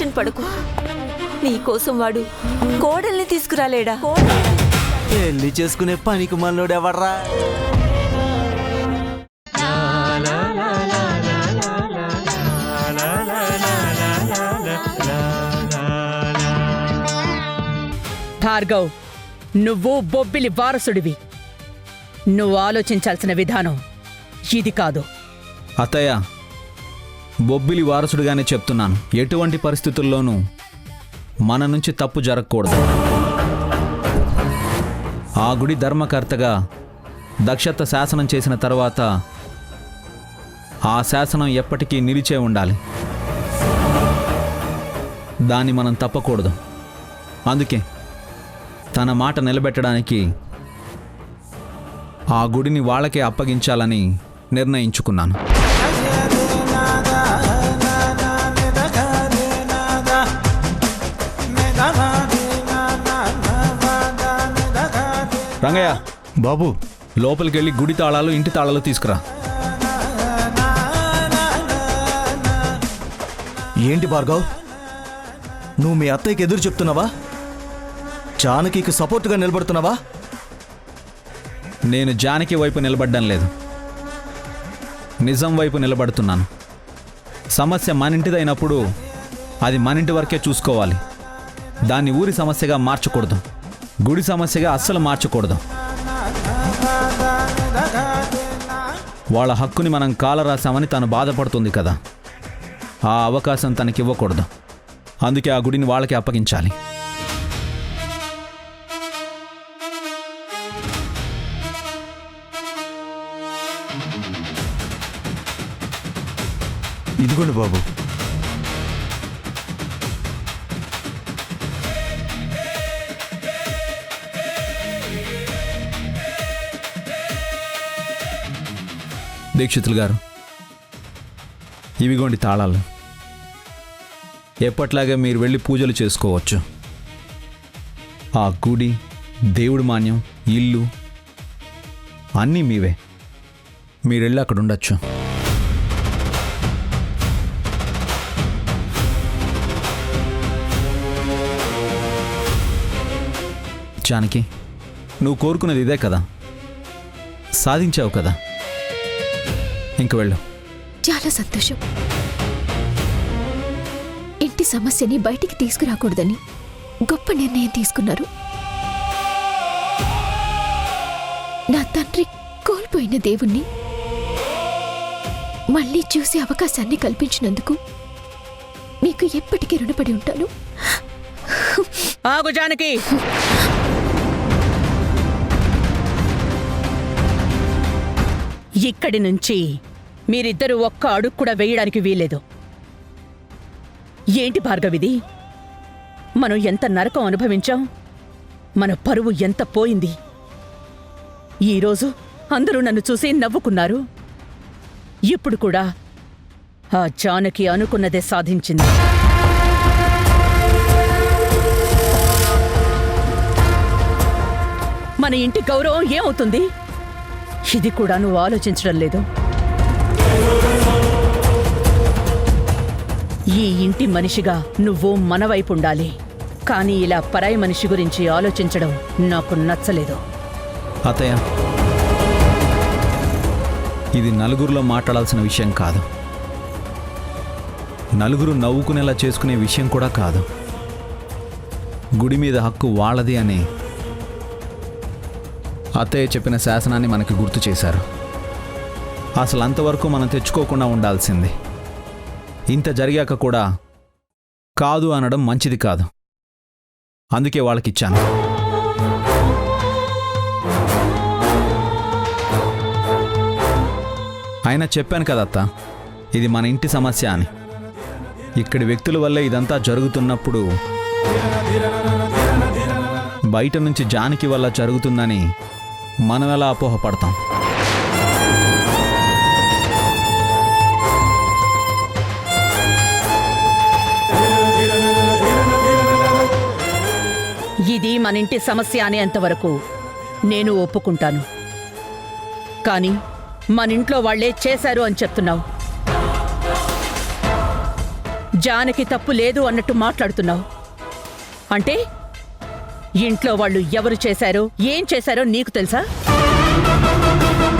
Tension పడకు. నీకోసం వాడు కోడల్ని తీసుకురాలేడా? పెళ్లి చేసుకునే పనికి మనోడు ఎవర్రా? భార్గవ్, నువ్వు బొబ్బిలి వారసుడివి. నువ్వు ఆలోచించాల్సిన విధానం ఇది కాదు. అత్తయ్య, బొబ్బిలి వారసుడిగానే చెప్తున్నాను. ఎటువంటి పరిస్థితుల్లోనూ మన నుంచి తప్పు జరగకూడదు. ఆ గుడి ధర్మకర్తగా దక్షత శాసనం చేసిన తర్వాత ఆ శాసనం ఎప్పటికీ నిలిచే ఉండాలి. దాన్ని మనం తప్పకూడదు. అందుకే తన మాట నిలబెట్టడానికి ఆ గుడిని వాళ్ళకే అప్పగించాలని నిర్ణయించుకున్నాను. రంగయ్య బాబు, లోపలికి వెళ్ళి గుడి తాళాలు ఇంటి తాళాలు తీసుకురా. ఏంటి భార్గవ్, నువ్వు మీ అత్తయ్యకి ఎదురు చెప్తున్నావా? జానకికి సపోర్టుగా నిలబడుతున్నావా? నేను జానకి వైపు నిలబడ్డం లేదు, నిజం వైపు నిలబడుతున్నాను. సమస్య మనింటిదైనప్పుడు అది మనింటి వరకే చూసుకోవాలి. దాన్ని ఊరి సమస్యగా మార్చకూడదు, గుడి సమస్యగా అస్సలు మార్చకూడదు. వాళ్ళ హక్కుని మనం కాలరాశామని తను బాధపడుతుంది కదా, ఆ అవకాశం తనకివ్వకూడదు. అందుకే ఆ గుడిని వాళ్ళకి అప్పగించాలి. ఇదిగోండి బాబు. దీక్షితులు గారు, ఇవిగోండి తాళాలు. ఎప్పట్లాగే మీరు వెళ్ళి పూజలు చేసుకోవచ్చు. ఆ గుడి, దేవుడి మాన్యం, ఇల్లు అన్నీ మీవే. మీరెళ్ళి అక్కడ ఉండొచ్చు. జానకి, నువ్వు కోరుకున్నది ఇదే కదా, సాధించావు కదా, ఇంక వెళ్ళు. చాలా సంతోషం. ఇంటి సమస్యని బయటికి తీసుకురాకూడదని గొప్ప నిర్ణయం తీసుకున్నారు. నా తండ్రి కోల్పోయిన దేవుణ్ణి మళ్ళీ చూసే అవకాశాన్ని కల్పించినందుకు మీకు ఎప్పటికీ రుణపడి ఉంటాను. ఆగు జానకి. ఇక్కడి నుంచి మీరిద్దరూ ఒక్క అడుగు కూడా వేయడానికి వీలేదు. ఏంటి భార్గవిది? మనం ఎంత నరకం అనుభవించాం, మన పరువు ఎంత పోయింది. ఈరోజు అందరూ నన్ను చూసి నవ్వుకున్నారు. ఇప్పుడు కూడా ఆ జానకి అనుకున్నదే సాధించింది. మన ఇంటి గౌరవం ఏమవుతుంది? ఇది కూడా నువ్వు ఆలోచించడం లేదు. ఈ ఇంటి మనిషిగా నువ్వు మన వైపు ఉండాలి, కానీ ఇలా పరాయి మనిషి గురించి ఆలోచించడం నాకు నచ్చలేదు. అత్తయ్య, ఇది నలుగురిలో మాట్లాడాల్సిన విషయం కాదు, నలుగురు నవ్వుకునేలా చేసుకునే విషయం కూడా కాదు. గుడి మీద హక్కు వాళ్ళది అని అత్తయ్య చెప్పిన శాసనాన్ని మనకి గుర్తు చేశారు. అసలు అంతవరకు మనం తెచ్చుకోకుండా ఉండాల్సింది. ఇంత జరిగాక కూడా కాదు అనడం మంచిది కాదు. అందుకే వాళ్ళకిచ్చాను. అయినా చెప్పాను కదా అత్త, ఇది మన ఇంటి సమస్య అని. ఇక్కడి వ్యక్తుల వల్లే ఇదంతా జరుగుతున్నప్పుడు బయట నుంచి జానకి వల్ల జరుగుతుందని మనం ఎలా అపోహపడతాం? ఇది మన ఇంటి సమస్య అనేంతవరకు నేను ఒప్పుకుంటాను. కానీ మన ఇంట్లో వాళ్లే చేశారు అని చెప్తున్నావు. జానకి తప్పు లేదు అన్నట్టు మాట్లాడుతున్నావు. అంటే ఇంట్లో వాళ్ళు ఎవరు చేశారో ఏం చేశారో నీకు తెలుసా?